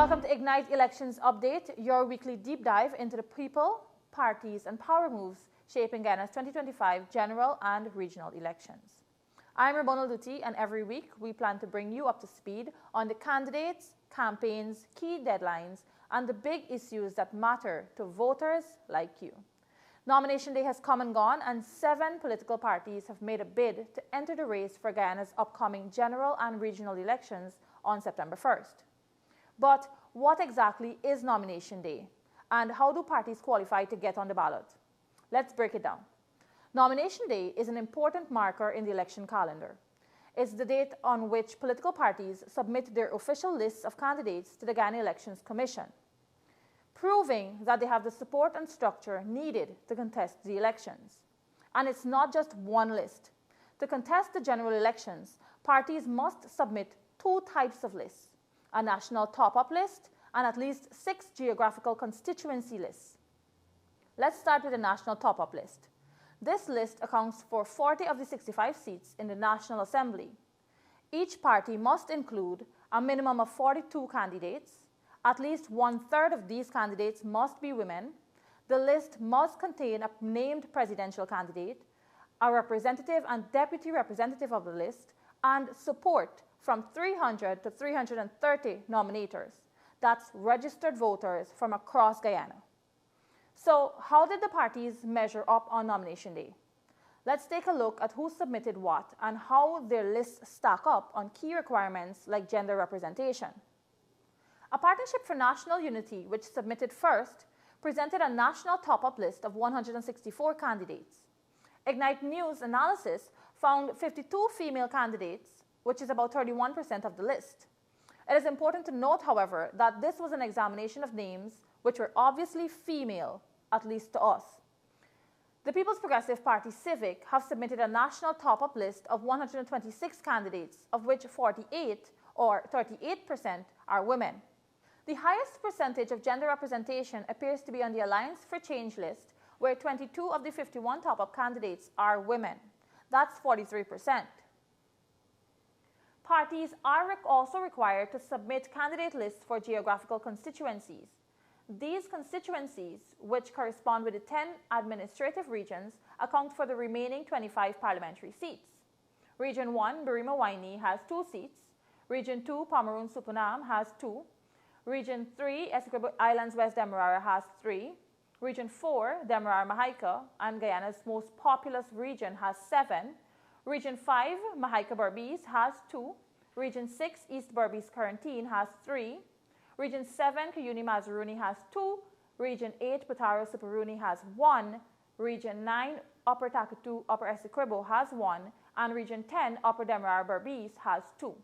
Welcome to Ignite Elections Update, your weekly deep dive into the people, parties, and power moves shaping Guyana's 2025 general and regional elections. I'm Ramona Luthi, and every week we plan to bring you up to speed on the candidates, campaigns, key deadlines, and the big issues that matter to voters like you. Nomination day has come and gone, and 7 political parties have made a bid to enter the race for Guyana's upcoming general and regional elections on September 1st. But what exactly is nomination day, and how do parties qualify to get on the ballot? Let's break it down. Nomination day is an important marker in the election calendar. It's the date on which political parties submit their official lists of candidates to the Guyana Elections Commission, proving that they have the support and structure needed to contest the elections. And it's not just one list. To contest the general elections, parties must submit 2 types of lists: a national top-up list and at least 6 geographical constituency lists. Let's start with the national top-up list. This list accounts for 40 of the 65 seats in the National Assembly. Each party must include a minimum of 42 candidates. At least 1/3 of these candidates must be women. The list must contain a named presidential candidate, a representative and deputy representative of the list, and support from 300 to 330 nominators. That's registered voters from across Guyana. So how did the parties measure up on nomination day? Let's take a look at who submitted what and how their lists stack up on key requirements like gender representation. A Partnership for National Unity, which submitted first, presented a national top-up list of 164 candidates. Ignite News analysis found 52 female candidates, which is about 31% of the list. It is important to note, however, that this was an examination of names which were obviously female, at least to us. The People's Progressive Party Civic have submitted a national top-up list of 126 candidates, of which 48 or 38% are women. The highest percentage of gender representation appears to be on the Alliance for Change list, where 22 of the 51 top-up candidates are women. That's 43%. Parties are also required to submit candidate lists for geographical constituencies. These constituencies, which correspond with the 10 administrative regions, account for the remaining 25 parliamentary seats. Region 1, Birima-Waini, has 2 seats. Region 2, Pomeroon-Supunam, has 2. Region 3, Essequibo Islands West Demerara, has 3. Region 4, Demerara-Mahaica, and Guyana's most populous region, has 7. Region 5, Mahaica-Berbice, has 2. Region 6, East Berbice-Corentyne, has 3. Region 7, Cuyuni-Mazuruni, has 2. Region 8, Putaro-Superuni, has 1. Region 9, Upper Takatu, Upper Essequibo, has 1. And Region 10, Upper Demerara-Berbice, has 2.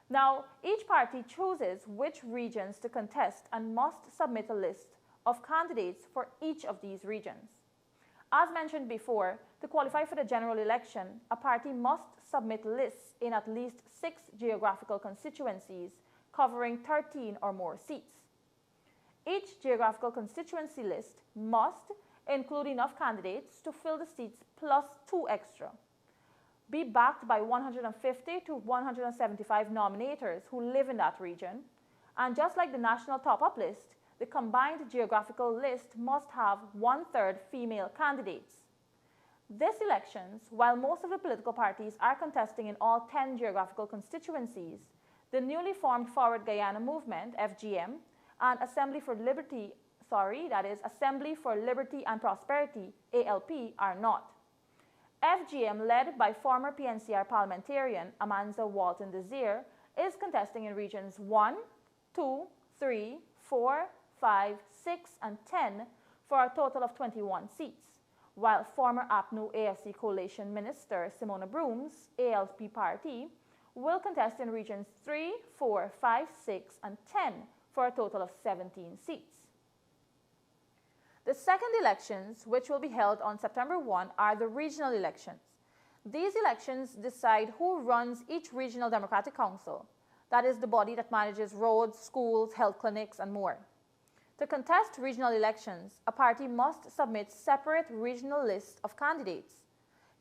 Now, each party chooses which regions to contest and must submit a list of candidates for each of these regions. As mentioned before, to qualify for the general election, a party must submit lists in at least 6 geographical constituencies covering 13 or more seats. Each geographical constituency list must include enough candidates to fill the seats plus 2 extra, be backed by 150 to 175 nominators who live in that region, and just like the national top-up list, the combined geographical list must have 1/3 female candidates. This elections, while most of the political parties are contesting in all 10 geographical constituencies, the newly formed Forward Guyana Movement, FGM, and Assembly for Liberty and Prosperity, ALP, are not. FGM, led by former PNCR parliamentarian Amanza Walton Desir, is contesting in regions 1, 2, 3, 4, 5, 6, and 10 for a total of 21 seats, while former APNU AFC Coalition Minister Simona Brooms, ALP party, will contest in regions 3, 4, 5, 6, and 10 for a total of 17 seats. The second elections, which will be held on September 1, are the regional elections. These elections decide who runs each regional democratic council. That is the body that manages roads, schools, health clinics, and more. To contest regional elections, a party must submit separate regional lists of candidates.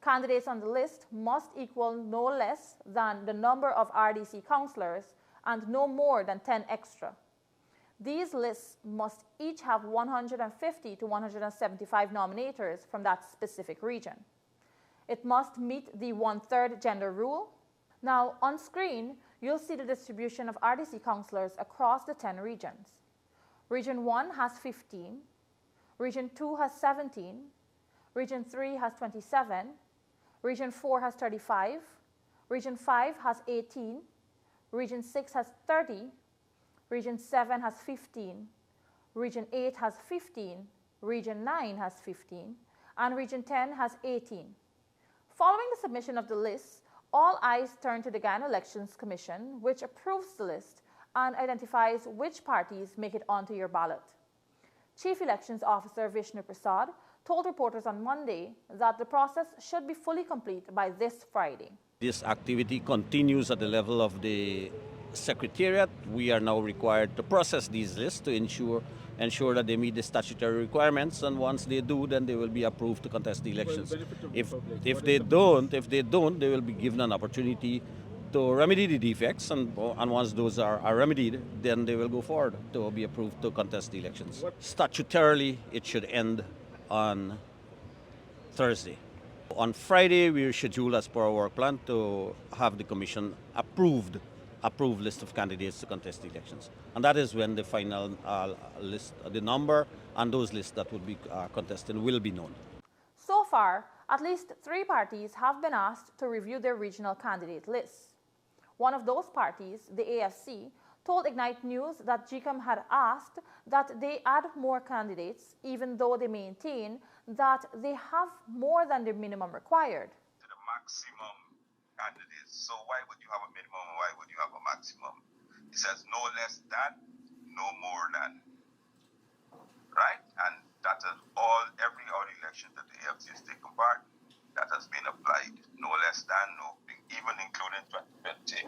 Candidates on the list must equal no less than the number of RDC councillors and no more than 10 extra. These lists must each have 150 to 175 nominators from that specific region. It must meet the 1/3 gender rule. Now, on screen, you'll see the distribution of RDC councillors across the 10 regions. Region 1 has 15, Region 2 has 17, Region 3 has 27, Region 4 has 35, Region 5 has 18, Region 6 has 30, Region 7 has 15, Region 8 has 15, Region 9 has 15, and Region 10 has 18. Following the submission of the lists, all eyes turn to the Guyana Elections Commission, which approves the list and identifies which parties make it onto your ballot. Chief Elections Officer Vishnu Prasad told reporters on Monday that the process should be fully complete by this Friday. This activity continues at the level of the Secretariat. We are now required to process these lists to ensure that they meet the statutory requirements, and once they do, then they will be approved to contest the elections. If they don't, they will be given an opportunity to remedy the defects, and once those are remedied, then they will go forward to be approved to contest the elections. Statutorily, it should end on Thursday. On Friday, we are scheduled as per our work plan to have the Commission approved list of candidates to contest the elections. And that is when the final list, the number and those lists that would be contested will be known. So far, at least 3 parties have been asked to review their regional candidate lists. One of those parties, the AFC, told Ignite News that GECOM had asked that they add more candidates, even though they maintain that they have more than the minimum required. To the maximum candidates. So why would you have a minimum and why would you have a maximum? It says no less than, no more than. Right? And that is every other election that the AFC has taken part, that has been applied. No less than, even including 2020,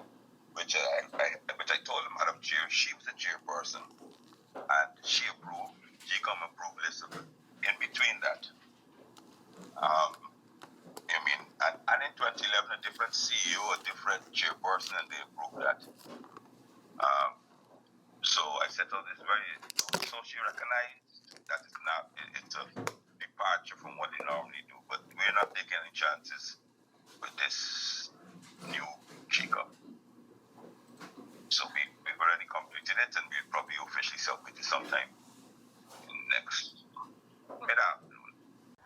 which I told Madam Chair, she was the chairperson, and she approved, GECOM approved list of it. In between that, and in 2011, a different CEO, a different chairperson, and they approved that. So I said, so she recognized that it's a departure from what they normally do, but we're not taking any chances with this new GECOM. So we've already completed it, and we'll probably officially submit it sometime next mid-afternoon.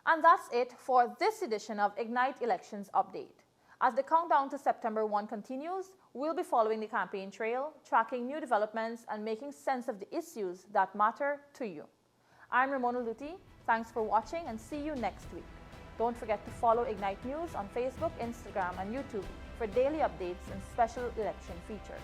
And that's it for this edition of Ignite Elections Update. As the countdown to September 1 continues, we'll be following the campaign trail, tracking new developments, and making sense of the issues that matter to you. I'm Ramona Luthi. Thanks for watching, and see you next week. Don't forget to follow Ignite News on Facebook, Instagram, and YouTube for daily updates and special election features.